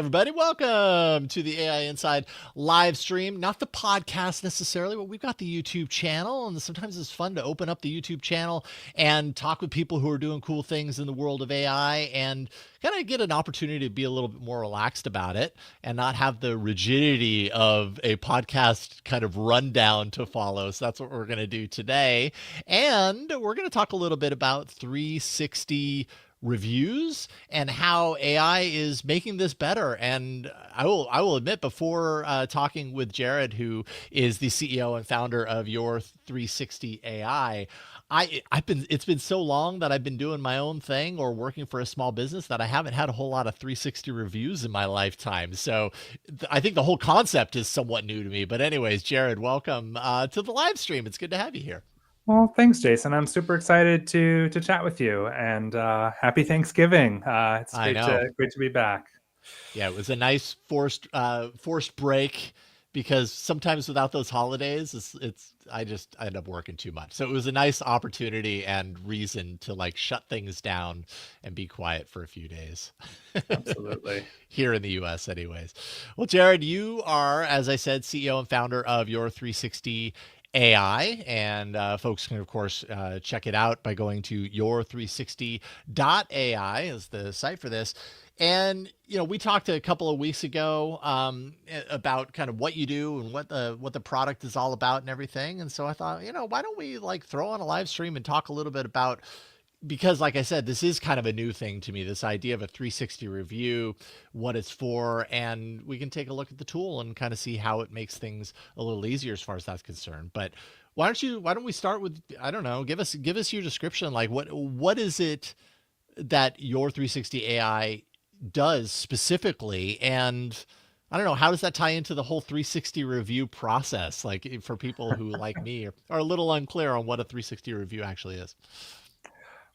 everybody. Welcome to the AI Inside live stream. Not the podcast necessarily, but we've got the YouTube channel. And sometimes it's fun to open up the YouTube channel and talk with people who are doing cool things in the world of AI and kind of get an opportunity to be a little bit more relaxed about it and not have the rigidity of a podcast kind of rundown to follow. So that's what we're going to do today. And we're going to talk a little bit about 360 reviews and how AI is making this better. And I will admit, before talking with Jared, who is the CEO and founder of Your360 AI, it's been so long that I've been doing my own thing or working for a small business that I haven't had a whole lot of 360 reviews in my lifetime. So I think the whole concept is somewhat new to me. But anyways, Jared, welcome to the live stream. It's good to have you here. Well, thanks, Jason. I'm super excited to chat with you, and happy Thanksgiving. It's I great know. to be back. Yeah, it was a nice forced break because sometimes without those holidays, I end up working too much. So it was a nice opportunity and reason to like shut things down and be quiet for a few days. Absolutely. Here in the US anyways. Well, Jared, you are, as I said, CEO and founder of Your360 AI, and folks can, of course, check it out by going to your360.ai is the site for this. And we talked a couple of weeks ago about kind of what you do and what the product is all about and everything. And so I thought, why don't we like throw on a live stream and talk a little bit about, because like I said, this is kind of a new thing to me, this idea of a 360 review, what it's for, and we can take a look at the tool and kind of see how it makes things a little easier as far as that's concerned. But why don't we start with, I don't know, give us your description. Like what is it that Your360 AI does specifically? And I don't know, how does that tie into the whole 360 review process? Like for people who like me are a little unclear on what a 360 review actually is.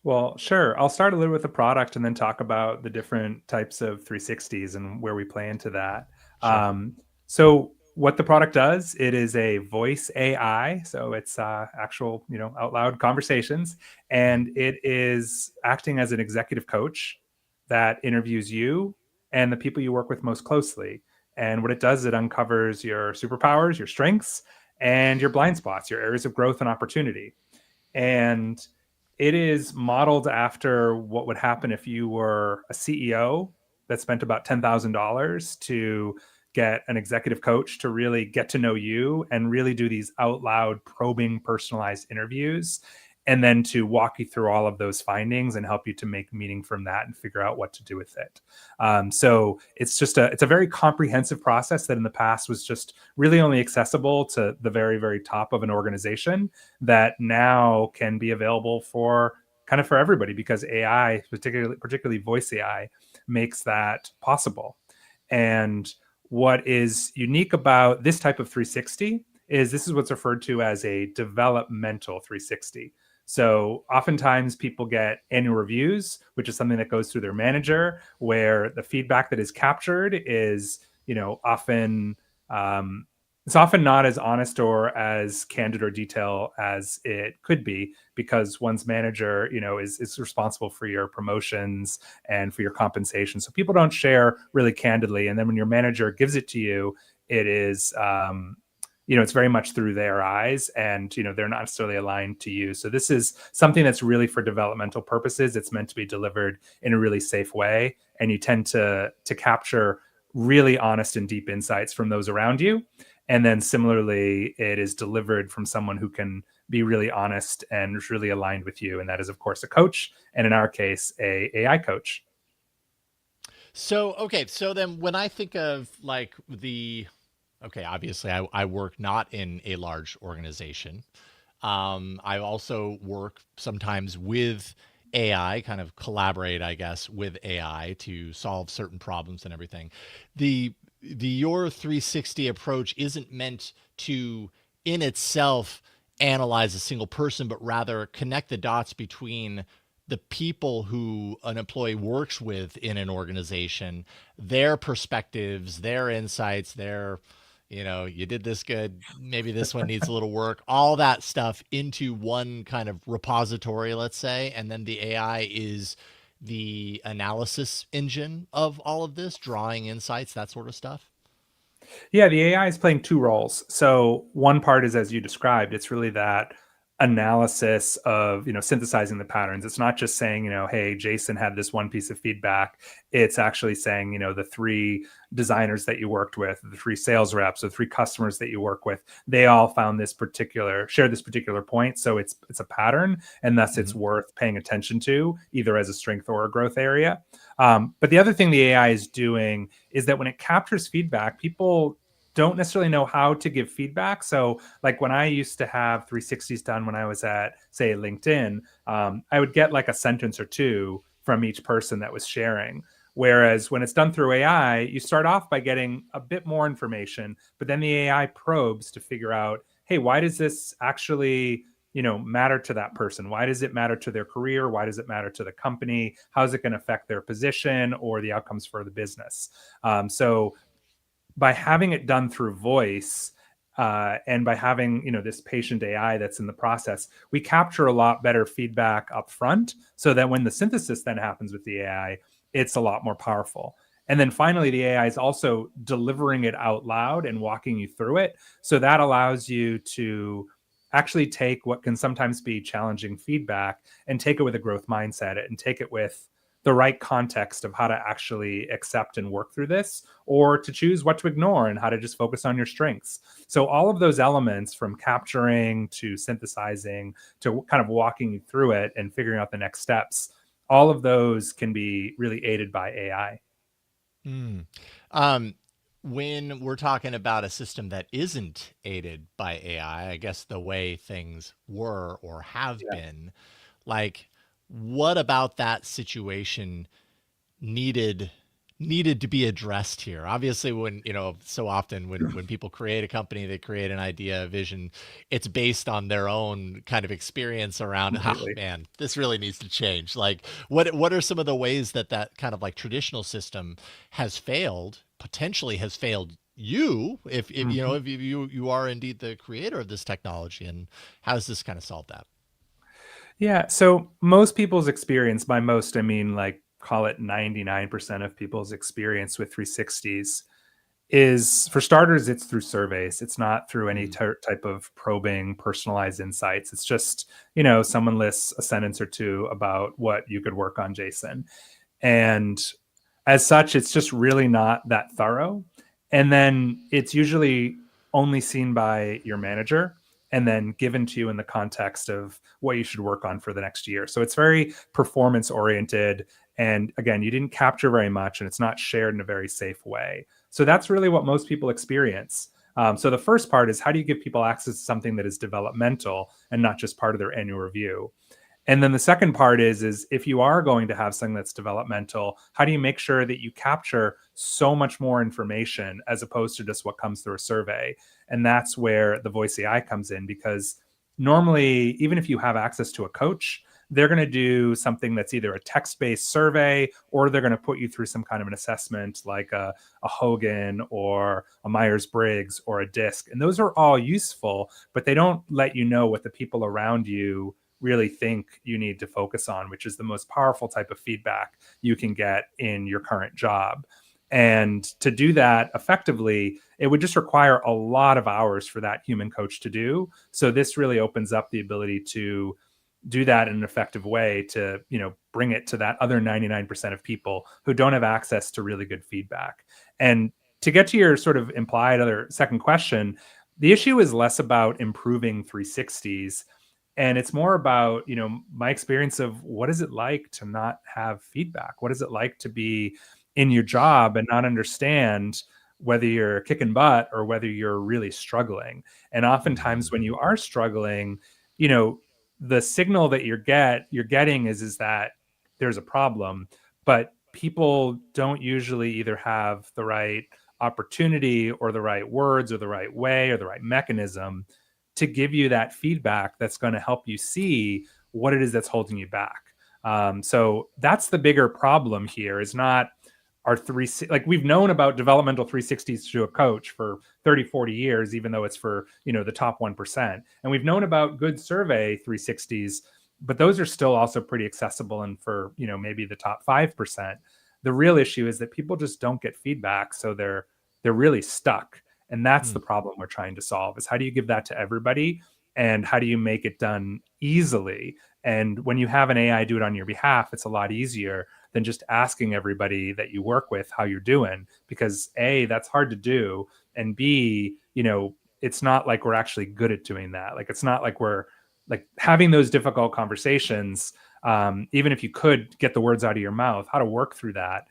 Well, sure. I'll start a little with the product and then talk about the different types of 360s and where we play into that. Sure. So what the product does, it is a voice AI. So it's actual, out loud conversations. And it is acting as an executive coach that interviews you and the people you work with most closely. And what it does, it uncovers your superpowers, your strengths, and your blind spots, your areas of growth and opportunity. And it is modeled after what would happen if you were a CEO that spent about $10,000 to get an executive coach to really get to know you and really do these out loud, probing, personalized interviews, and then to walk you through all of those findings and help you to make meaning from that and figure out what to do with it. So it's a very comprehensive process that in the past was just really only accessible to the very, very top of an organization, that now can be available for kind of for everybody, because AI, particularly voice AI, makes that possible. And what is unique about this type of 360 is this is what's referred to as a developmental 360. So oftentimes people get annual reviews, which is something that goes through their manager, where the feedback that is captured is, often it's often not as honest or as candid or detailed as it could be, because one's manager, is responsible for your promotions and for your compensation. So people don't share really candidly. And then when your manager gives it to you, it is it's very much through their eyes, and they're not necessarily aligned to you. So this is something that's really for developmental purposes. It's meant to be delivered in a really safe way, and you tend to capture really honest and deep insights from those around you. And then similarly, it is delivered from someone who can be really honest and really aligned with you, and that is, of course, a coach, and in our case, a AI coach. So okay, so then when I think of like okay, obviously I work not in a large organization. I also work sometimes with AI, kind of collaborate, I guess, with AI to solve certain problems and everything. The Your360 approach isn't meant to, in itself, analyze a single person, but rather connect the dots between the people who an employee works with in an organization, their perspectives, their insights, you did this good, maybe this one needs a little work, all that stuff into one kind of repository, let's say. And then the AI is the analysis engine of all of this, drawing insights, that sort of stuff? Yeah, the AI is playing two roles. So one part is, as you described, it's really that analysis of, synthesizing the patterns. It's not just saying, hey, Jason had this one piece of feedback. It's actually saying, the three designers that you worked with, the three sales reps, the three customers that you work with, they all found shared this particular point. So it's a pattern, and thus it's Hmm. worth paying attention to, either as a strength or a growth area. But the other thing the AI is doing is that when it captures feedback, people don't necessarily know how to give feedback. So, like when I used to have 360s done when I was at, say, LinkedIn, I would get like a sentence or two from each person that was sharing. Whereas when it's done through AI, you start off by getting a bit more information, but then the AI probes to figure out, hey, why does this actually matter to that person? Why does it matter to their career? Why does it matter to the company? How is it going to affect their position or the outcomes for the business? So by having it done through voice, and by having this patient AI that's in the process, we capture a lot better feedback up front, so that when the synthesis then happens with the AI, it's a lot more powerful. And then finally, the AI is also delivering it out loud and walking you through it. So that allows you to actually take what can sometimes be challenging feedback and take it with a growth mindset and take it with the right context of how to actually accept and work through this, or to choose what to ignore and how to just focus on your strengths. So all of those elements, from capturing to synthesizing to kind of walking you through it and figuring out the next steps, all of those can be really aided by AI. Mm. Um, when we're talking about a system that isn't aided by AI, I guess the way things were or have Yeah. been, like, what about that situation needed needed to be addressed here? Obviously, when so often when people create a company, they create an idea, a vision, it's based on their own kind of experience around, oh Completely. man, this really needs to change. Like, what are some of the ways that that kind of like traditional system has failed, potentially has failed you, if Mhm. if you are indeed the creator of this technology, and how does this kind of solve that? Yeah. So most people's experience, by most, I mean like call it 99% of people's experience with 360s, is, for starters, it's through surveys. It's not through any Mm. type of probing, personalized insights. It's just, someone lists a sentence or two about what you could work on, Jason. And as such, it's just really not that thorough. And then it's usually only seen by your manager and then given to you in the context of what you should work on for the next year. So it's very performance oriented. And again, you didn't capture very much, and it's not shared in a very safe way. So that's really what most people experience. So the first part is, how do you give people access to something that is developmental and not just part of their annual review? And then the second part is if you are going to have something that's developmental, how do you make sure that you capture so much more information as opposed to just what comes through a survey? And that's where the voice AI comes in, because normally, even if you have access to a coach, they're going to do something that's either a text-based survey, or they're going to put you through some kind of an assessment like a Hogan or a Myers-Briggs or a DISC. And those are all useful, but they don't let you know what the people around you really think you need to focus on, which is the most powerful type of feedback you can get in your current job. And to do that effectively, it would just require a lot of hours for that human coach to do. So this really opens up the ability to do that in an effective way, to bring it to that other 99% of people who don't have access to really good feedback. And to get to your sort of implied other second question, the issue is less about improving 360s, and it's more about my experience of, what is it like to not have feedback? What is it like to be in your job and not understand whether you're kicking butt or whether you're really struggling? And oftentimes Mhm. when you are struggling, you know the signal that you're getting is that there's a problem, but people don't usually either have the right opportunity or the right words or the right way or the right mechanism to give you that feedback that's going to help you see what it is that's holding you back. So that's the bigger problem here, is not our three, like, we've known about developmental 360s to a coach for 30, 40 years, even though it's for the top 1%, and we've known about good survey 360s but those are still also pretty accessible and for, maybe the top 5%. The real issue is that people just don't get feedback, so they're really stuck. And that's Mm. the problem we're trying to solve, is how do you give that to everybody, and how do you make it done easily? And when you have an AI do it on your behalf, it's a lot easier than just asking everybody that you work with how you're doing, because A, that's hard to do, and B, it's not like we're actually good at doing that. Like, it's not like we're like having those difficult conversations. Even if you could get the words out of your mouth, how to work through that,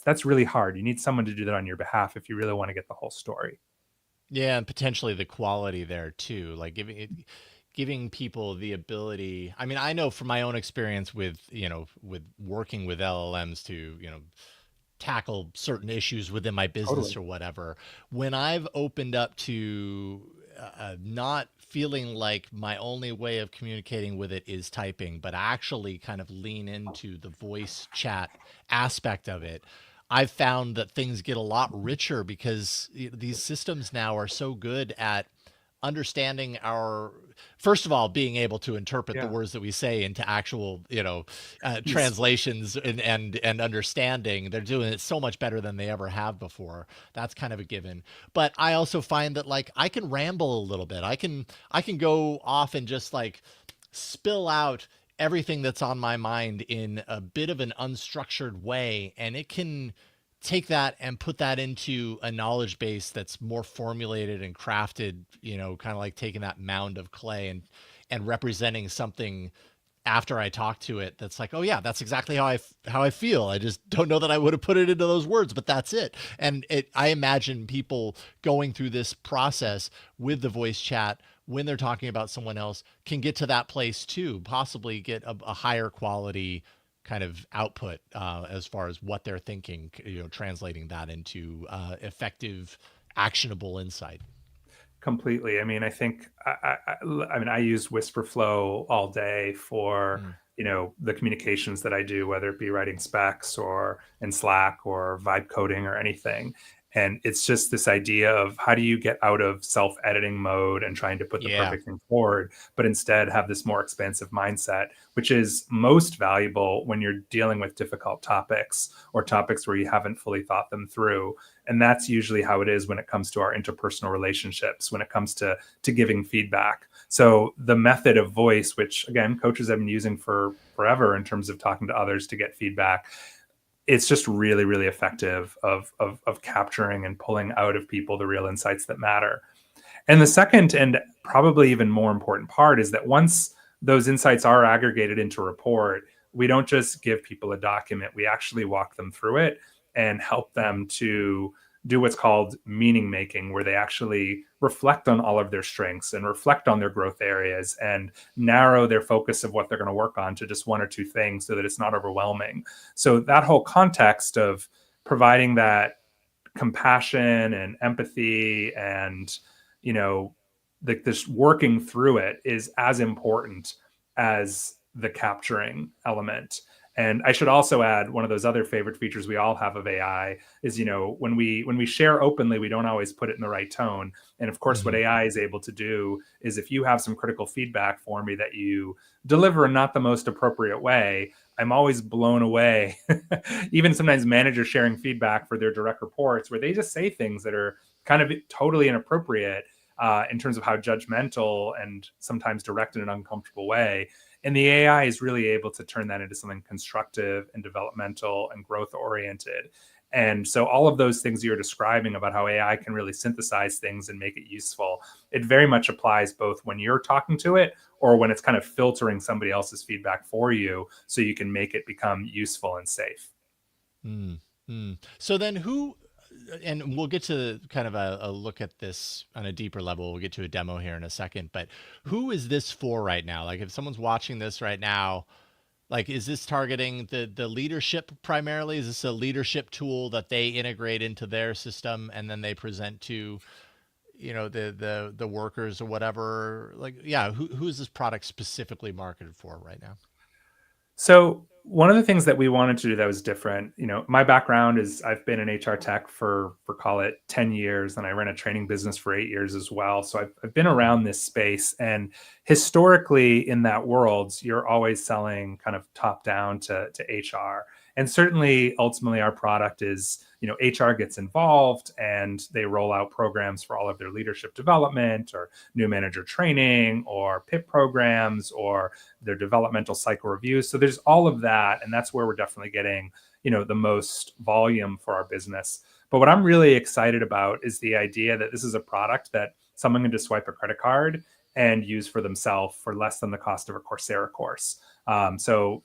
that's really hard. You need someone to do that on your behalf if you really want to get the whole story. Yeah, and potentially the quality there too, like giving people the ability. I mean, I know from my own experience with, with working with LLMs to, tackle certain issues within my business Totally. or whatever, when I've opened up to not feeling like my only way of communicating with it is typing, but actually kind of lean into the voice chat aspect of it, I've found that things get a lot richer because these systems now are so good at understanding our, first of all, being able to interpret the Yeah. words that we say into actual, Useful. translations and understanding. They're doing it so much better than they ever have before. That's kind of a given. But I also find that, like, I can ramble a little bit. I can go off and just like spill out everything that's on my mind in a bit of an unstructured way, and it can take that and put that into a knowledge base that's more formulated and crafted, kind of like taking that mound of clay and representing something after I talk to it that's like, oh yeah, that's exactly how I feel. I just don't know that I would have put it into those words, but that's it. And I imagine people going through this process with the voice chat when they're talking about someone else can get to that place too, possibly get a higher quality kind of output as far as what they're thinking, translating that into effective, actionable insight. Completely. I mean, I think I mean, I use Whisperflow all day for, Mm. the communications that I do, whether it be writing specs or in Slack or vibe coding or anything. And it's just this idea of how do you get out of self-editing mode and trying to put the Yeah. perfect thing forward, but instead have this more expansive mindset, which is most valuable when you're dealing with difficult topics or topics where you haven't fully thought them through. And that's usually how it is when it comes to our interpersonal relationships, when it comes to giving feedback. So the method of voice, which again coaches have been using for forever in terms of talking to others to get feedback, it's just really, really effective of capturing and pulling out of people the real insights that matter. And the second and probably even more important part is that once those insights are aggregated into a report, we don't just give people a document, we actually walk them through it and help them to do what's called meaning making, where they actually reflect on all of their strengths and reflect on their growth areas and narrow their focus of what they're going to work on to just one or two things so that it's not overwhelming. So that whole context of providing that compassion and empathy and, you know this working through it is as important as the capturing element. And I should also add, one of those other favorite features we all have of AI is, when we share openly, we don't always put it in the right tone. And of course, what Hmm. AI is able to do is, if you have some critical feedback for me that you deliver in not the most appropriate way, I'm always blown away. Even sometimes managers sharing feedback for their direct reports where they just say things that are kind of totally inappropriate in terms of how judgmental and sometimes direct in an uncomfortable way. And the AI is really able to turn that into something constructive and developmental and growth oriented. And so all of those things you're describing about how AI can really synthesize things and make it useful, it very much applies both when you're talking to it or when it's kind of filtering somebody else's feedback for you so you can make it become useful and safe. Mm. Mm. So then who, and we'll get to kind of a look at this on a deeper level. We'll get to a demo here in a second, but who is this for right now? Like if someone's watching this right now, like is this targeting the leadership primarily? Is this a leadership tool that they integrate into their system and then they present to, the workers or whatever? Like, yeah, who is this product specifically marketed for right now? So One of the things that we wanted to do that was different, my background is I've been in HR tech for call it 10 years, and I ran a training business for 8 years as well. So I've been around this space. And historically in that world, you're always selling kind of top down to HR. And certainly ultimately our product is, HR gets involved and they roll out programs for all of their leadership development or new manager training or PIP programs or their developmental cycle reviews. So there's all of that, and that's where we're definitely getting, the most volume for our business. But what I'm really excited about is the idea that this is a product that someone can just swipe a credit card and use for themselves for less than the cost of a Coursera course. So,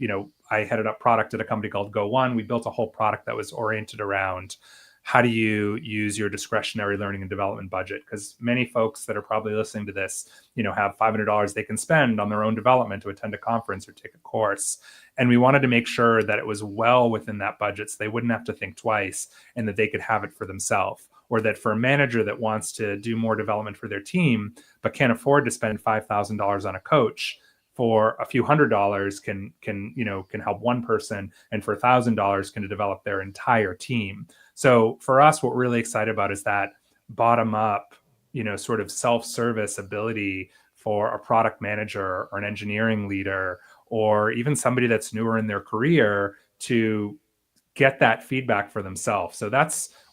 I headed up product at a company called Go One. We built a whole product that was oriented around how do you use your discretionary learning and development budget? Because many folks that are probably listening to this, have $500 they can spend on their own development to attend a conference or take a course. And we wanted to make sure that it was well within that budget so they wouldn't have to think twice and that they could have it for themselves. Or that for a manager that wants to do more development for their team, but can't afford to spend $5,000 on a coach, for a few $100s can help one person, and for $1,000 can develop their entire team. So for us, what we're really excited about is that bottom up, sort of self-service ability for a product manager or an engineering leader or even somebody that's newer in their career to get that feedback for themselves. So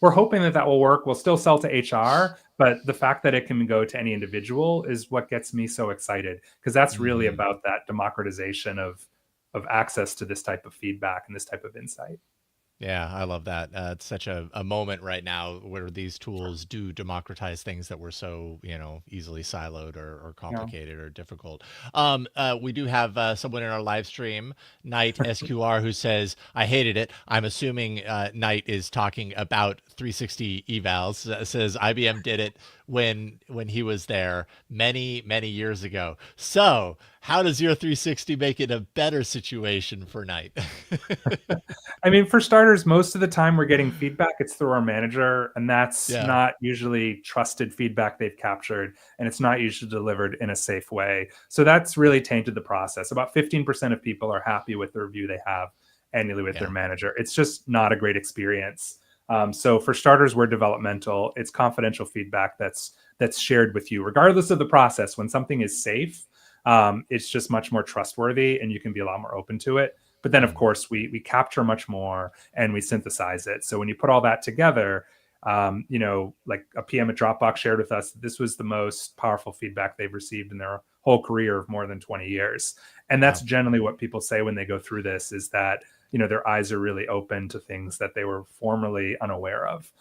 we're hoping that will work. We'll still sell to HR, but the fact that it can go to any individual is what gets me so excited, because that's really Mhm. about that democratization of access to this type of feedback and this type of insight. Yeah, I love that. It's such a moment right now where these tools do democratize things that were so, easily siloed or Yeah. complicated or difficult. We do have someone in our live stream, Knight SQR, who says, I hated it. I'm assuming Knight is talking about 360 evals. Says IBM did it when he was there many, many years ago. So how does your 360 make it a better situation for Knight? I mean, for starters, most of the time we're getting feedback, it's through our manager, and that's Yeah. not usually trusted feedback they've captured, and it's not usually delivered in a safe way. So that's really tainted the process. About 15% of people are happy with the review they have annually with their Yeah. manager. It's just not a great experience. So for starters, we're developmental. It's confidential feedback that's shared with you, regardless of the process. When something is safe, it's just much more trustworthy, and you can be a lot more open to it. But then, of Mm. course, we capture much more and we synthesize it. So when you put all that together, like a PM at Dropbox shared with us, this was the most powerful feedback they've received in their whole career of more than 20 years. And that's Wow. generally what people say when they go through this, is that their eyes are really open to things that they were formerly unaware of.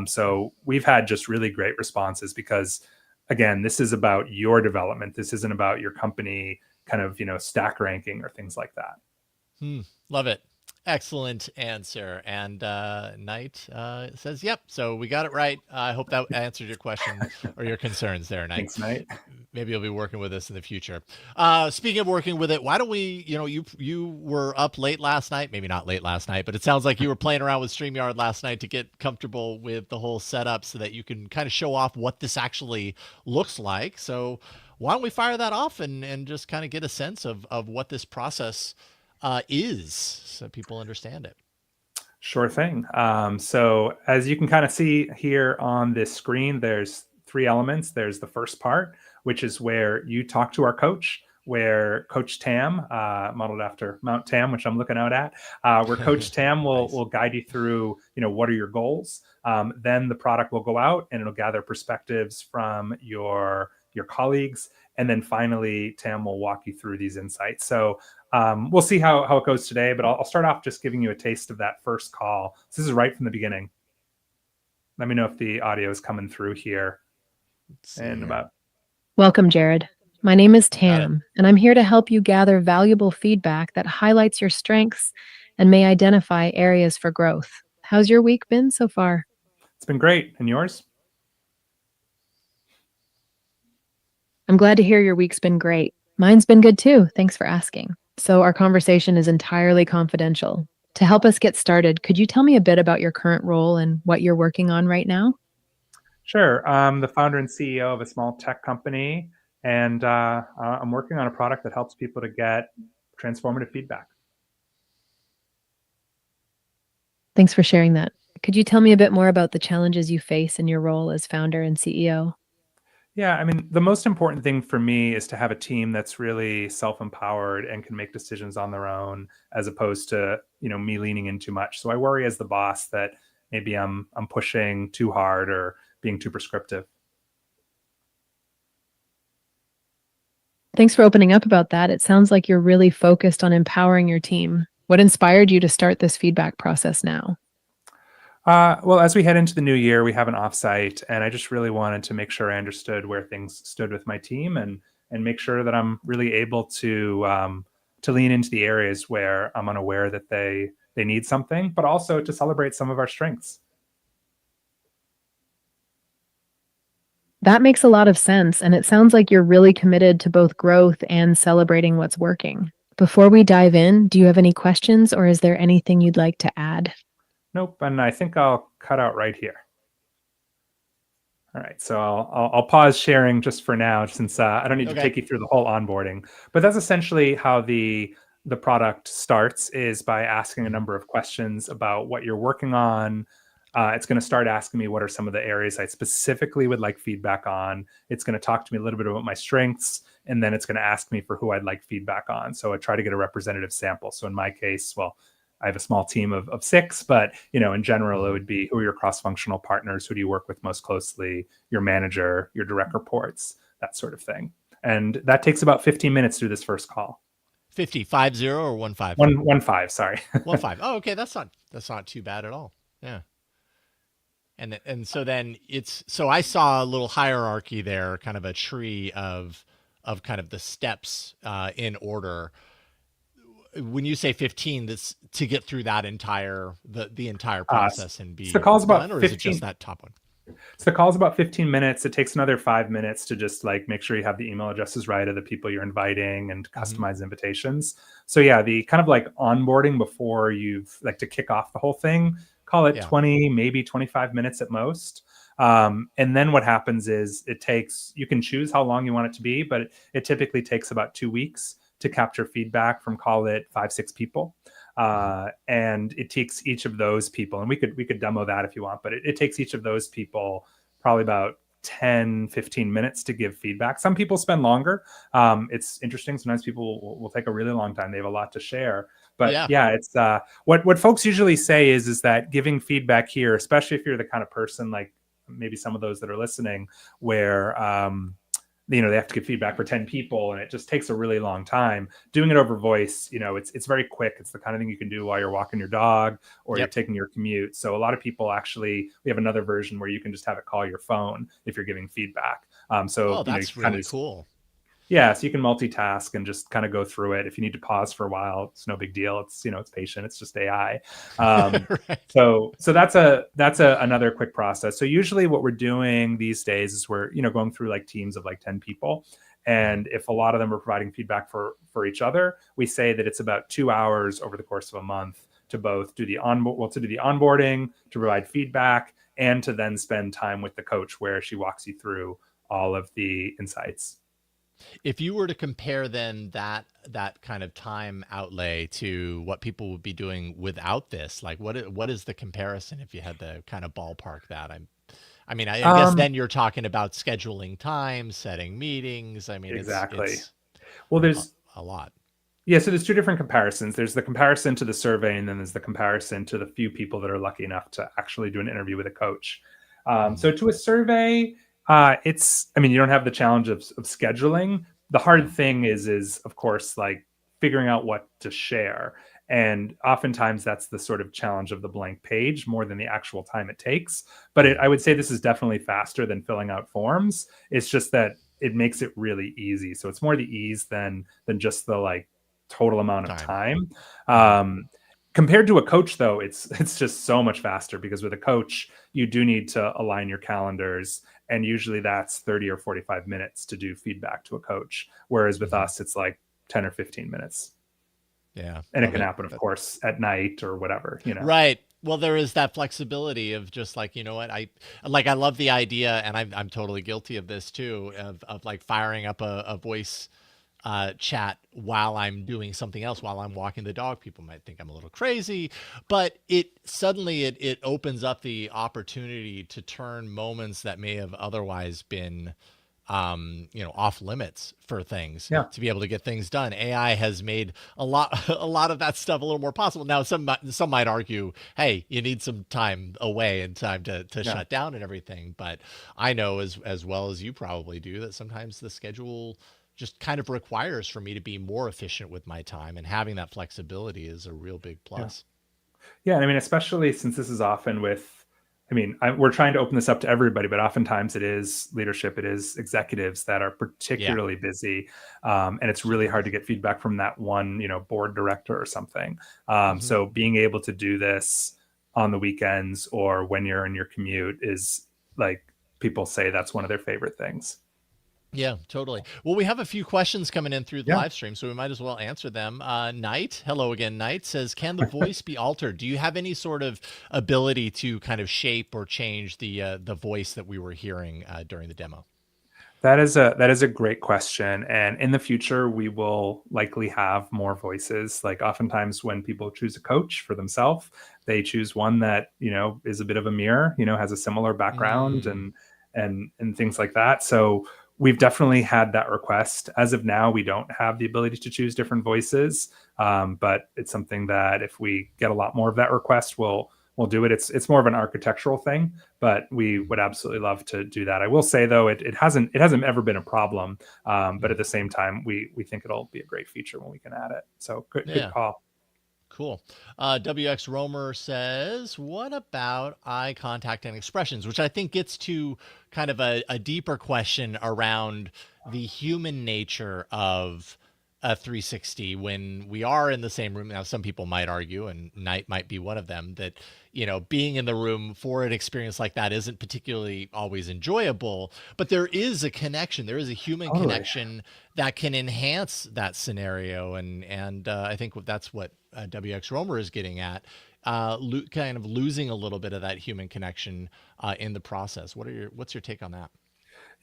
So we've had just really great responses because, again, this is about your development. This isn't about your company kind of stack ranking or things like that. Hmm. Love it. Excellent answer. And Knight says, yep. So we got it right. I hope that answered your question or your concerns there, Knight. Thanks, Knight. Maybe you'll be working with us in the future. Speaking of working with it, why don't we, you were up late last night, maybe not late last night, but it sounds like you were playing around with StreamYard last night to get comfortable with the whole setup so that you can kind of show off what this actually looks like. So why don't we fire that off and just kind of get a sense of what this process is so people understand it. Sure thing. So as you can kind of see here on this screen, there's three elements. There's the first part, which is where you talk to our coach, where Coach Tam, modeled after Mount Tam, which I'm looking out at, where Coach Tam will Nice. will guide you through, what are your goals. Then the product will go out and it'll gather perspectives from your colleagues, and then finally Tam will walk you through these insights. So we'll see how it goes today, but I'll start off just giving you a taste of that first call. So this is right from the beginning. Let me know if the audio is coming through here Let's see in here. about. Welcome, Jared. My name is Got it. Tam, and I'm here to help you gather valuable feedback that highlights your strengths and may identify areas for growth. How's your week been so far? It's been great. And yours? I'm glad to hear your week's been great. Mine's been good too. Thanks for asking. So, our conversation is entirely confidential. To help us get started, could you tell me a bit about your current role and what you're working on right now? Sure. I'm the founder and CEO of a small tech company, and I'm working on a product that helps people to get transformative feedback. Thanks for sharing that. Could you tell me a bit more about the challenges you face in your role as founder and CEO? Yeah, I mean, the most important thing for me is to have a team that's really self-empowered and can make decisions on their own, as opposed to, me leaning in too much. So I worry as the boss that maybe I'm pushing too hard or being too prescriptive. Thanks for opening up about that. It sounds like you're really focused on empowering your team. What inspired you to start this feedback process now? Well, as we head into the new year, we have an offsite, and I just really wanted to make sure I understood where things stood with my team, and make sure that I'm really able to lean into the areas where I'm unaware that they need something, but also to celebrate some of our strengths. That makes a lot of sense, and it sounds like you're really committed to both growth and celebrating what's working. Before we dive in, do you have any questions or is there anything you'd like to add? Nope, and I think I'll cut out right here. All right, so I'll pause sharing just for now, since I don't need to Okay. take you through the whole onboarding. But that's essentially how the product starts, is by asking a Mhm. number of questions about what you're working on. It's going to start asking me what are some of the areas I specifically would like feedback on. It's going to talk to me a little bit about my strengths, and then it's going to ask me for who I'd like feedback on. So I try to get a representative sample. So in my case, well, I have a small team of six, but in general, it Mhm. would be who are your cross-functional partners, who do you work with most closely, your manager, your direct reports, that sort of thing. And that takes about 15 minutes through this first call. 50, 50 or 15? 115, sorry. 15. Oh, okay. That's not too bad at all. Yeah. And so then so I saw a little hierarchy there, kind of a tree of kind of the steps in order. When you say 15, that's to get through that the entire process and So the be call's done, about or is it just 15. that top one? So the call's about 15 minutes. It takes another 5 minutes to just like make sure you have the email addresses right of the people you're inviting and Hmm. customize invitations. So yeah, the kind of like onboarding before you've like to kick off the whole thing, call it Yeah. 20, maybe 25 minutes at most. And then what happens is you can choose how long you want it to be, but it typically takes about 2 weeks to capture feedback from, call it 5, 6 people. Hmm. And it takes each of those people, and we could demo that if you want, but it takes each of those people probably about 10, 15 minutes to give feedback. Some people spend longer. It's interesting. Sometimes people will take a really long time. They have a lot to share. But Yeah. yeah, it's what folks usually say is that giving feedback here, especially if you're the kind of person like maybe some of those that are listening, where they have to give feedback for 10 people and it just takes a really long time. Doing it over voice, it's very quick. It's the kind of thing you can do while you're walking your dog or you're Yep. taking your commute. So a lot of people, actually, we have another version where you can just have it call your phone if you're giving feedback. So Oh, you that's kind really of just, cool. yeah, so you can multitask and just kind of go through it. If you need to pause for a while, it's no big deal. It's patient. It's just AI. Um, Right. so that's another quick process. So usually what we're doing these days is we're going through like teams of like 10 people, Mhm. and if a lot of them are providing feedback for each other, we say that it's about 2 hours over the course of a month to both do the onboarding, to provide feedback, and to then spend time with the coach where she walks you through all of the insights. If you were to compare then that kind of time outlay to what people would be doing without this, like what is the comparison if you had to kind of ballpark that? I guess Um, then you're talking about scheduling time, setting meetings. I mean, exactly. it's Well, a, there's a lot. yeah, so there's two different comparisons. There's the comparison to the survey, and then there's the comparison to the few people that are lucky enough to actually do an interview with a coach. Mhm. So to a survey, I mean, you don't have the challenge of scheduling. The hard Yeah. thing is of course like figuring out what to share, and oftentimes that's the sort of challenge of the blank page more than the actual time it takes. But Mhm. I would say this is definitely faster than filling out forms. It's just that it makes it really easy. So it's more the ease than just the like total amount of Time. time. Mhm. Compared to a coach, though, it's just so much faster, because with a coach, you do need to align your calendars, and usually that's 30 or 45 minutes to do feedback to a coach. Whereas with Mhm. us, it's like 10 or 15 minutes. Yeah. And it Love can it. happen, of course, at night or whatever. Right. Well, there is that flexibility of just like, you know what, I love the idea, and I'm totally guilty of this too, of like firing up a voice chat while I'm doing something else, while I'm walking the dog. People might think I'm a little crazy, but it opens up the opportunity to turn moments that may have otherwise been off limits for things, Yeah. to be able to get things done. AI has made a lot a lot of that stuff a little more possible. Now some might argue, hey, you need some time away and time to Yeah. shut down and everything, but I know as well as you probably do that sometimes the schedule just kind of requires for me to be more efficient with my time, and having that flexibility is a real big Yeah. plus. Yeah, and I mean, especially since this is often with, I mean, we're trying to open this up to everybody, but oftentimes it is leadership, it is executives that are Yeah, particularly busy, and it's really super hard to busy. get feedback from that one, board director or something. Hmm. So being able to do this on the weekends or when you're in your commute is like people say that's one of their favorite things. Yeah, totally. Well, we have a few questions coming in through the Yeah. live stream, so we might as well answer them. Knight, hello again. Knight says, "Can the voice be altered? Do you have any sort of ability to kind of shape or change the voice that we were hearing during the demo?" That is a great question, and in the future we will likely have more voices. Like oftentimes when people choose a coach for themselves, they choose one that is a bit of a mirror, has a similar background Mm, and things like that. So we've definitely had that request. As of now, we don't have the ability to choose different voices, but it's something that if we get a lot more of that request, we'll do it. It's more of an architectural thing, but we mm, would absolutely love to do that. I will say though, it hasn't ever been a problem, but at mm. the same time, we think it'll be a great feature when we can add it. So good Yeah. call. Cool. WX Romer says, "What about eye contact and expressions?" Which I think gets to kind of a deeper question around the human nature of a 360 when we are in the same room. Now, some people might argue, and Knight might be one of them, that, being in the room for an experience like that isn't particularly always enjoyable, but there is a connection. There is a human Totally. connection that can enhance that scenario. And I think that's what WX Romer is getting at, kind of losing a little bit of that human connection in the process. What's your take on that?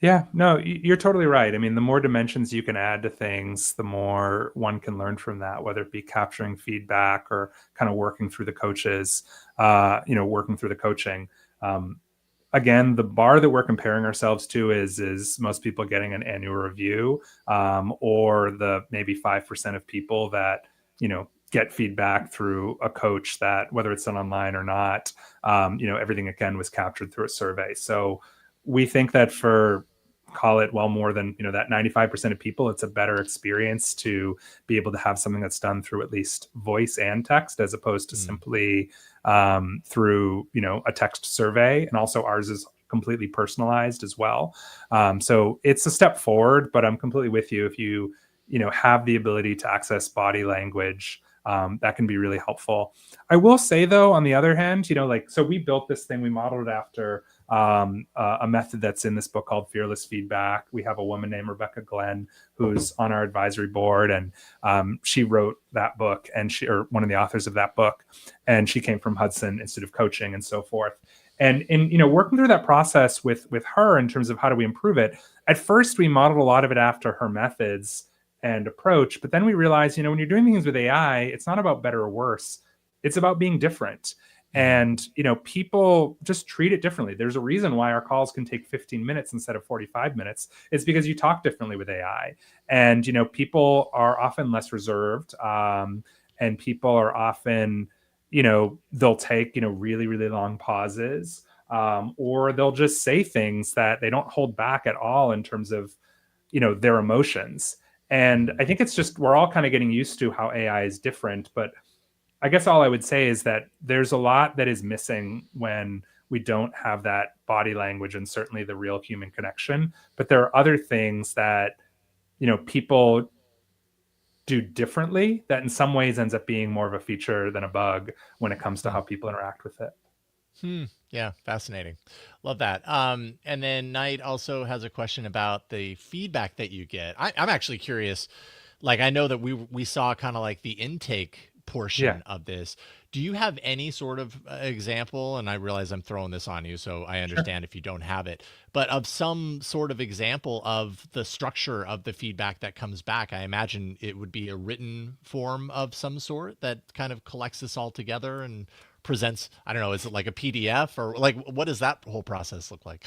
Yeah, no, you're totally right. I mean, the more dimensions you can add to things, the more one can learn from that, whether it be capturing feedback or kind of working through the coaches, working through the coaching. Um, Again, the bar that we're comparing ourselves to is most people getting an annual review, or the maybe 5% of people that get feedback through a coach, that whether it's done online or not, everything again was captured through a survey. So we think that for, call it, well, more than that 95% of people, it's a better experience to be able to have something that's done through at least voice and text, as opposed to Mm, simply through a text survey. And also ours is completely personalized as well. So it's a step forward, but I'm completely with you. If you have the ability to access body language, that can be really helpful. I will say though, on the other hand, so we built this thing, we modeled it after a method that's in this book called Fearless Feedback. We have a woman named Rebecca Glenn who's on our advisory board, and she wrote that book, and or one of the authors of that book, and she came from Hudson Institute of Coaching and so forth. And in working through that process with her in terms of how do we improve it, at first we modeled a lot of it after her methods and approach, but then we realized, when you're doing things with AI, it's not about better or worse, it's about being different. mm, And people just treat it differently. There's a reason why our calls can take 15 minutes instead of 45 minutes. It's because you talk differently with AI. And people are often less reserved, and people are often, they'll take really really long pauses, or they'll just say things that they don't hold back at all in terms of their emotions. And mm. I think it's just, we're all kind of getting used to how AI is different. But I guess all I would say is that there's a lot that is missing when we don't have that body language and certainly the real human connection. But there are other things that, people do differently that in some ways ends up being more of a feature than a bug when it comes to Huh. how people interact with it. Yeah, fascinating. Love that. And then Knight also has a question about the feedback that you get. I'm actually curious. Like, I know that we saw kind of like the intake portion of this. Do you have any sort of example? And I realize I'm throwing this on you, so I Sure. understand if you don't have it, but of some sort of example of the structure of the feedback that comes back. I imagine it would be a written form of some sort that kind of collects this all together and presents, I don't know, is it like a PDF, or like what does that whole process look like?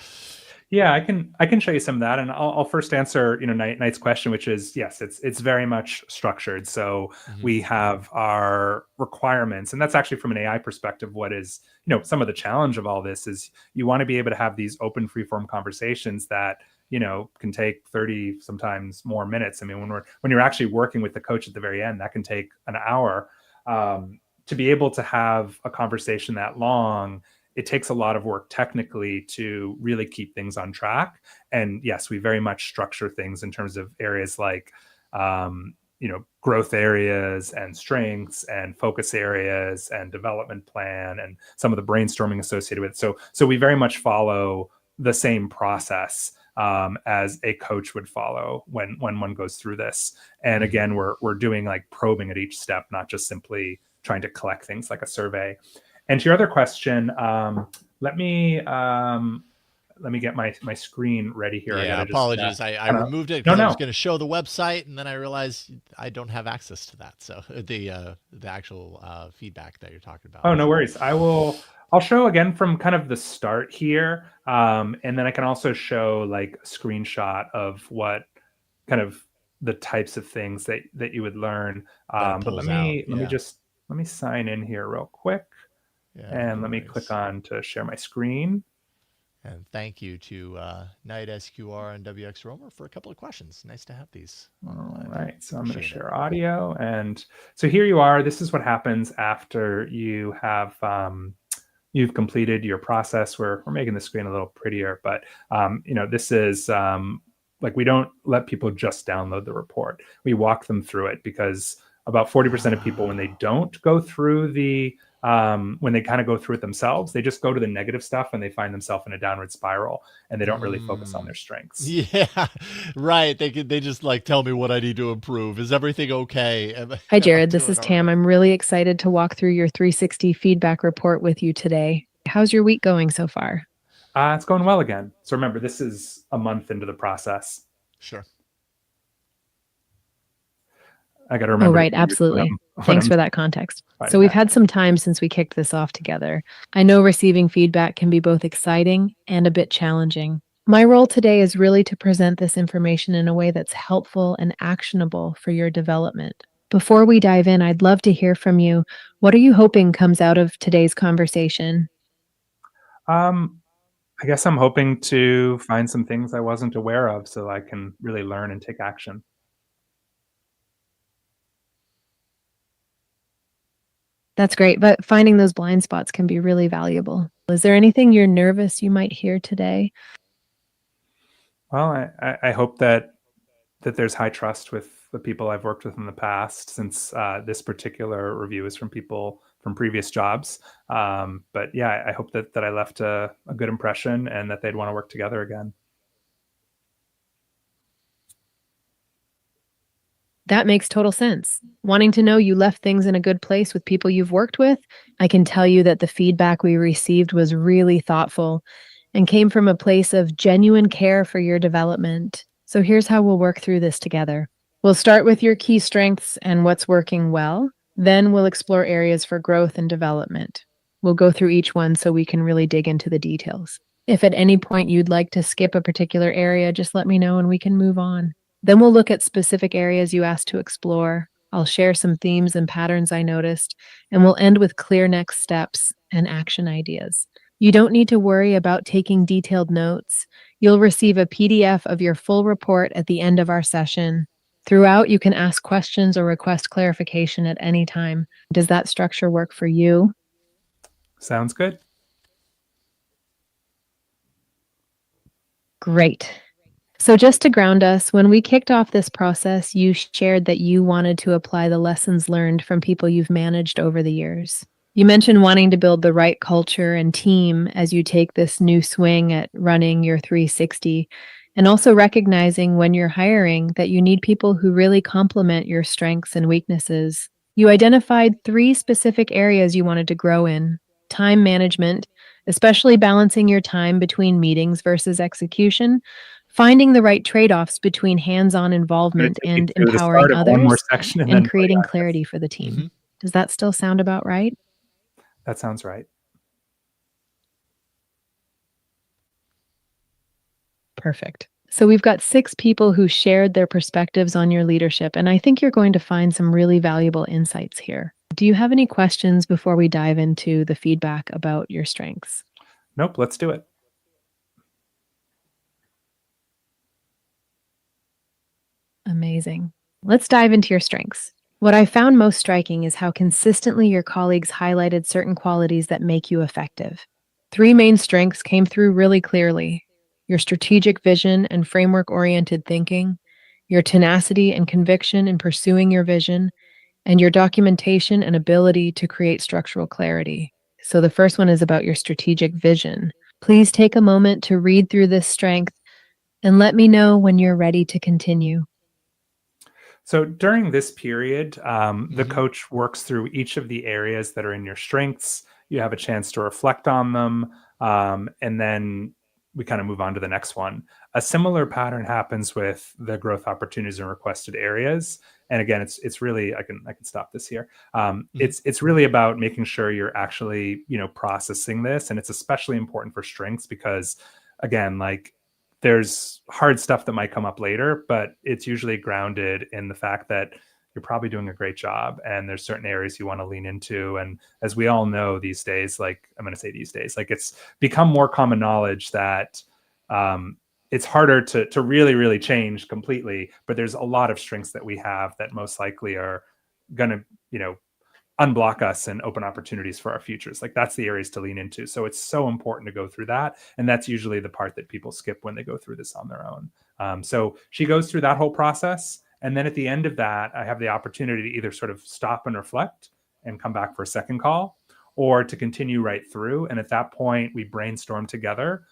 Yeah, I can show you some of that, and I'll first answer Knight's question, which is yes, it's very much structured. So Hmm. we have our requirements, and that's actually from an AI perspective. What is some of the challenge of all this is you want to be able to have these open, free-form conversations that can take 30, sometimes more minutes. I mean, when you're actually working with the coach at the very end, that can take an hour. To be able to have a conversation that long, it takes a lot of work technically to really keep things on track. And yes, we very much structure things in terms of areas like, growth areas and strengths and focus areas and development plan and some of the brainstorming associated with it. So we very much follow the same process as a coach would follow when one goes through this. And Hmm. again, we're doing like probing at each step, not just simply trying to collect things like a survey. And to your other question, let me get my screen ready here. I got Yeah, to just apologies. I kind of removed it no because I was no. going to show the website, and then I realized I don't have access to that. So the actual feedback that you're talking about. Oh, no So worries. I'll show again from kind of the start here, and then I can also show like a screenshot of what kind of the types of things that you would learn. that it But let pulls out. me let me Yeah. just let me sign in here real quick, Yeah, and no let me click worries. on to share my screen. And thank you to Knight SQR and WX Romer for a couple of questions. Nice to have these on the All live. right, so I'm going to Appreciate it. share audio, and so here you are. This is what happens after you have you've completed your process. We're making the screen a little prettier, but this is like we don't let people just download the report. We walk them through it because about 40% of people, when they Ah. don't go through the when they kind of go through it themselves, they just go to the negative stuff and they find themselves in a downward spiral and they don't really focus on Mm. their strengths. Yeah, right. They just like tell me what I need to improve. Is everything okay? Am Hi, I Jared. This doing is all Tam. right? I'm really excited to walk through your 360 feedback report with you today. How's your week going so far? It's going well again. So remember, this is a month into the process. Sure. I got to Oh, remember to right. be rude when Absolutely. when Thanks I'm for that context. So, finding we've that. had some time since we kicked this off together. I know receiving feedback can be both exciting and a bit challenging. My role today is really to present this information in a way that's helpful and actionable for your development. Before we dive in, I'd love to hear from you. What are you hoping comes out of today's conversation? Um, I guess I'm hoping to find some things I wasn't aware of so I can really learn and take action. That's great, but finding those blind spots can be really valuable. Is there anything you're nervous you might hear today? Well, I hope that there's high trust with the people I've worked with in the past, since this particular review is from people from previous jobs. But yeah, I hope that I left a good impression and that they'd want to work together again. That makes total sense. Wanting to know you left things in a good place with people you've worked with, I can tell you that the feedback we received was really thoughtful and came from a place of genuine care for your development. So here's how we'll work through this together. We'll start with your key strengths and what's working well. Then we'll explore areas for growth and development. We'll go through each one so we can really dig into the details. If at any point you'd like to skip a particular area, just let me know and we can move on. Then we'll look at specific areas you asked to explore. I'll share some themes and patterns I noticed, and we'll end with clear next steps and action ideas. You don't need to worry about taking detailed notes. You'll receive a PDF of your full report at the end of our session. Throughout, you can ask questions or request clarification at any time. Does that structure work for you? Sounds good. Great. So, just to ground us, when we kicked off this process, you shared that you wanted to apply the lessons learned from people you've managed over the years. You mentioned wanting to build the right culture and team as you take this new swing at running your 360, and also recognizing when you're hiring that you need people who really complement your strengths and weaknesses. You identified 3 specific areas you wanted to grow in: time management, especially balancing your time between meetings versus execution, finding the right trade-offs between hands-on I'm going involvement to take you and to the empowering start of one more others, section and and then tell you creating how clarity for the team. Hmm. Does that still sound about right? that sounds right. Perfect. So we've got 6 people who shared their perspectives on your leadership, and I think you're going to find some really valuable insights here. Do you have any questions before we dive into the feedback about your strengths? Nope, let's do it. Amazing. Let's dive into your strengths. What I found most striking is how consistently your colleagues highlighted certain qualities that make you effective. 3 main strengths came through really clearly: your strategic vision and framework oriented thinking, your tenacity and conviction in pursuing your vision, and your documentation and ability to create structural clarity. So, the first one is about your strategic vision. Please take a moment to read through this strength and let me know when you're ready to continue. So during this period, the Hmm. coach works through each of the areas that are in your strengths. You have a chance to reflect on them, and then we kind of move on to the next one. A similar pattern happens with the growth opportunities and requested areas. And again, it's really I can stop this here. Hmm. It's really about making sure you're actually processing this, and it's especially important for strengths because again, like there's hard stuff that might come up later, but it's usually grounded in the fact that you're probably doing a great job and there's certain areas you want to lean into. And as we all know these days, like I'm going to say these days, like it's become more common knowledge that um, it's harder to really, really change completely. But there's a lot of strengths that we have that most likely are going to, unblock us and open opportunities for our futures. Like that's the areas to lean into. So it's so important to go through that. And that's usually the part that people skip when they go through this on their own. So she goes through that whole process. And then at the end of that, I have the opportunity to either sort of stop and reflect and come back for a second call or to continue right through. And at that point, we brainstorm together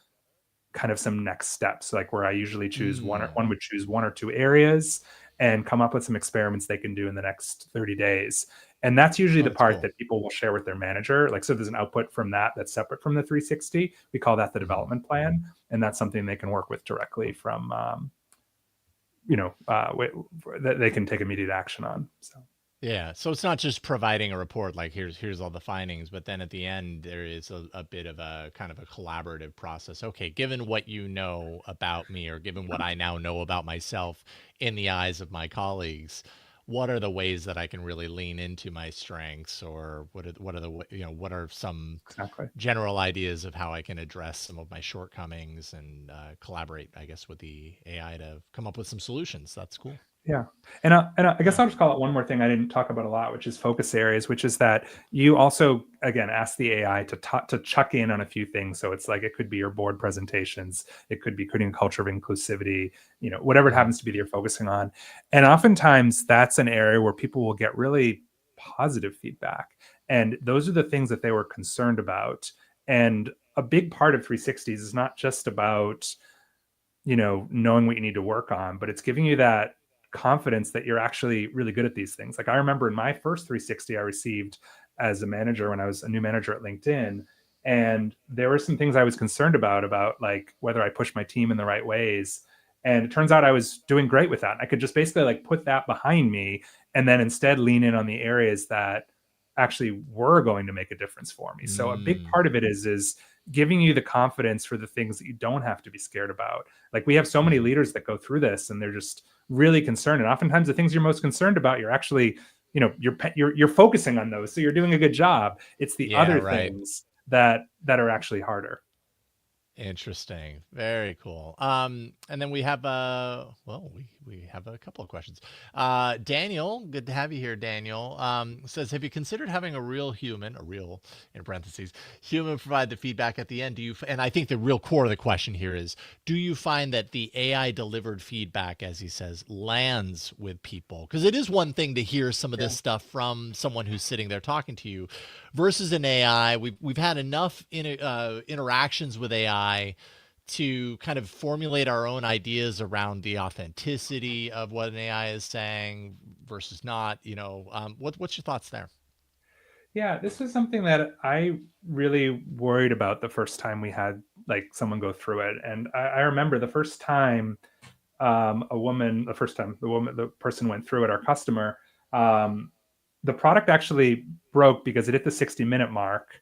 kind of some next steps, like where I usually choose Mm. one would choose 1 or 2 areas and come up with some experiments they can do in the next 30 days. And that's usually Oh, the that's part cool. that people will share with their manager. Like, so there's an output from that that's separate from the 360. We call that the Hmm. development plan. And that's something they can work with directly from, that they can take immediate action on. So. Yeah, so it's not just providing a report like here's all the findings, but then at the end there is a bit of a kind of a collaborative process. Okay, given what you know about me, or given what I now know about myself in the eyes of my colleagues, what are the ways that I can really lean into my strengths, or what are the what are some Exactly. general ideas of how I can address some of my shortcomings and collaborate, I guess, with the AI to come up with some solutions. That's cool. Yeah. And I guess Yeah. I'll just call it one more thing I didn't talk about a lot, which is focus areas, which is that you also, again, ask the AI to chuck in on a few things. So it's like it could be your board presentations, it could be creating a culture of inclusivity, whatever it Hmm. happens to be that you're focusing on. And oftentimes that's an area where people will get really positive feedback. And those are the things that they were concerned about. And a big part of 360s is not just about knowing what you need to work on, but it's giving you that confidence that you're actually really good at these things. Like I remember in my first 360 I received as a manager when I was a new manager at LinkedIn, and there were some things I was concerned about like whether I pushed my team in the right ways. And it turns out I was doing great with that. I could just basically like put that behind me and then instead lean in on the areas that actually were going to make a difference for me. So a big Mm. part of it is giving you the confidence for the things that you don't have to be scared about. Like we have so many Hmm. leaders that go through this and they're just really concerned, and oftentimes the things you're most concerned about you're actually you're focusing on those, so you're doing a good job. It's the Yeah, other right. things that are actually harder. Interesting. Very cool. And then we have well, we have a couple of questions. Daniel, good to have you here, Daniel. Says, have you considered having a real human, a real in parentheses, human provide the feedback at the end? And I think the real core of the question here is, do you find that the AI delivered feedback, as he says, lands with people? Because it is one thing to hear some of Yeah. this stuff from someone who's sitting there talking to you versus an AI. We've had enough interactions with AI to kind of formulate our own ideas around the authenticity of what an AI is saying versus not? What's your thoughts there? Yeah, this was something that I really worried about the first time we had like someone go through it. And I remember the first time the person went through it, our customer, um, the product actually broke because it hit the 60-minute mark.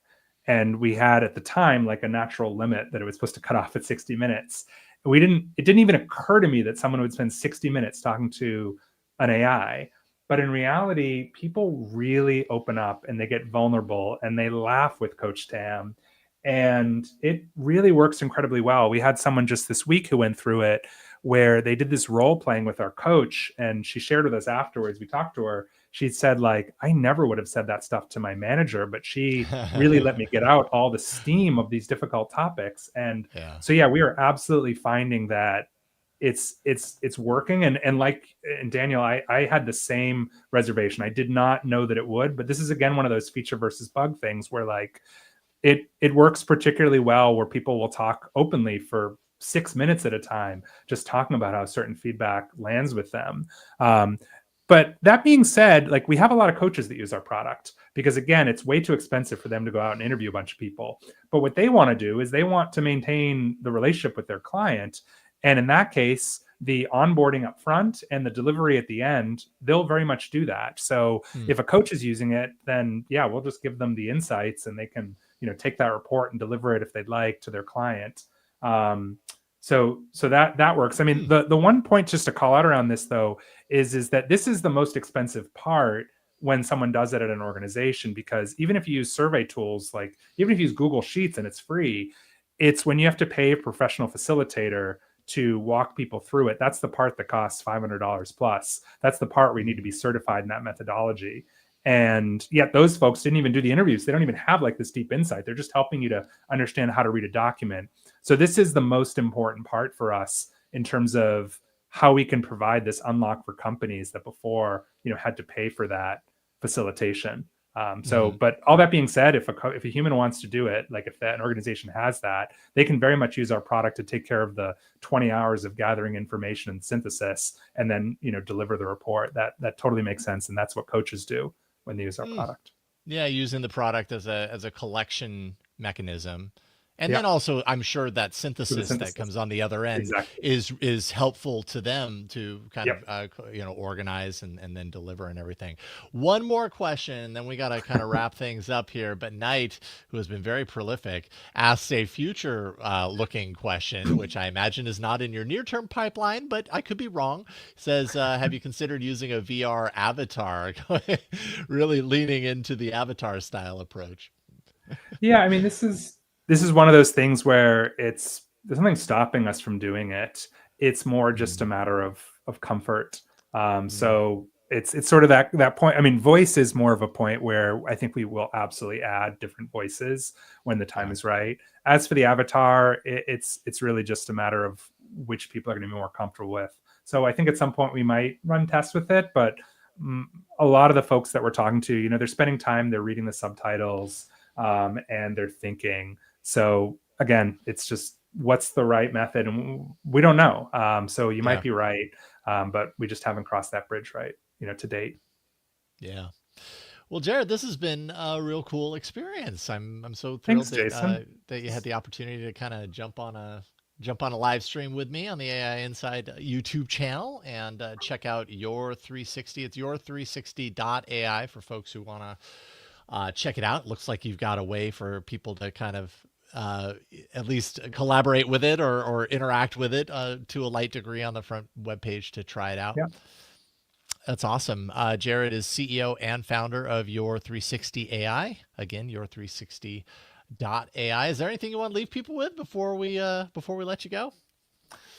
And we had at the time like a natural limit that it was supposed to cut off at 60 minutes. It didn't even occur to me that someone would spend 60 minutes talking to an AI. But in reality, people really open up and they get vulnerable and they laugh with Coach Tam. And it really works incredibly well. We had someone just this week who went through it where they did this role playing with our coach, and she shared with us afterwards. We talked to her. She said, like, I never would have said that stuff to my manager, but she really let me get out all the steam of these difficult topics. And Yeah. so yeah, we are absolutely finding that it's working. And Daniel, I had the same reservation. I did not know that it would, but this is again one of those feature versus bug things where like it works particularly well where people will talk openly for 6 minutes at a time, just talking about how certain feedback lands with them. But that being said, like we have a lot of coaches that use our product because again, it's way too expensive for them to go out and interview a bunch of people. But what they want to do is they want to maintain the relationship with their client. And in that case, the onboarding up front and the delivery at the end, they'll very much do that. So if a coach is using it, then yeah, we'll just give them the insights and they can, take that report and deliver it if they'd like to their client. So that works. I mean, the one point just to call out around this though is that this is the most expensive part when someone does it at an organization, because even if you use survey tools, like even if you use Google Sheets and it's free, it's when you have to pay a professional facilitator to walk people through it. That's the part that costs $500 plus. That's the part where you need to be certified in that methodology. And yet those folks didn't even do the interviews. They don't even have like this deep insight. They're just helping you to understand how to read a document. So this is the most important part for us in terms of how we can provide this unlock for companies that before, had to pay for that facilitation. But all that being said, if a human wants to do it, like if an organization has that, they can very much use our product to take care of the 20 hours of gathering information and synthesis, and then deliver the report. That totally makes sense, and that's what coaches do when they use our product. Yeah, using the product as a collection mechanism. And Yeah. then also, I'm sure that synthesis that comes on the other end Exactly. is helpful to them to kind Yep. of organize and then deliver and everything. One more question, and then we got to kind of wrap things up here. But Knight, who has been very prolific, asks a future looking question, which I imagine is not in your near term pipeline, but I could be wrong. Says, have you considered using a VR avatar? Really leaning into the avatar style approach. Yeah, I mean, this is one of those things where there's nothing stopping us from doing it. It's more just a matter of comfort. So it's sort of that point. I mean, voice is more of a point where I think we will absolutely add different voices when the time is right. As for the avatar, it's really just a matter of which people are going to be more comfortable with. So I think at some point we might run tests with it, but a lot of the folks that we're talking to, they're spending time, they're reading the subtitles, and they're thinking. So again, it's just what's the right method, and we don't know. So you might be right, but we just haven't crossed that bridge right, to date. Yeah. Well, Jared, this has been a real cool experience. I'm so thrilled Thanks, Jason. that you had the opportunity to kind of jump on a live stream with me on the AI Inside YouTube channel and check out Your360. It's your360.ai for folks who want to check it out. It looks like you've got a way for people to kind of at least collaborate with it or interact with it to a light degree on the front webpage to try it out. Yeah. That's awesome. Jared is CEO and founder of Your360 AI. Again, Your360.ai. Is there anything you want to leave people with before we let you go?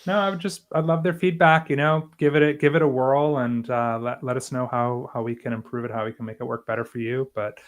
No, I'd love their feedback. Give it a whirl, and let us know how we can improve it, how we can make it work better for you. But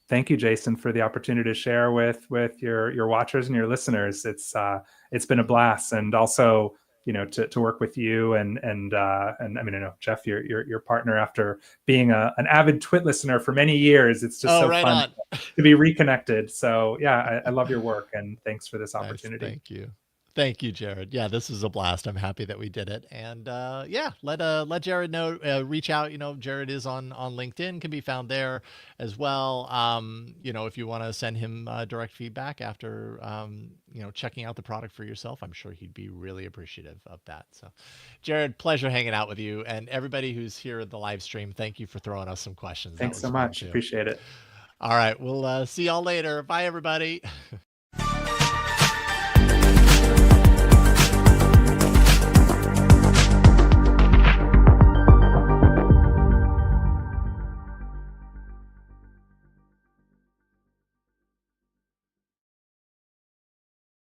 thank you, Jason, for the opportunity to share with your watchers and your listeners. It's been a blast, and also to work with you and I mean, I know Jeff, your partner, after being an avid Twit listener for many years. It's just so fun to be reconnected. So yeah, I love your work, and thanks for this opportunity. Nice. Thank you. Thank you, Jared. Yeah, this was a blast. I'm happy that we did it. And yeah, let Jared know. Reach out. Jared is on LinkedIn, can be found there as well. If you want to send him direct feedback after checking out the product for yourself, I'm sure he'd be really appreciative of that. So, Jared, pleasure hanging out with you, and everybody who's here at the live stream. Thank you for throwing us some questions. That Thanks was so fun much. too. Appreciate it. All right, we'll see y'all later. Bye, everybody.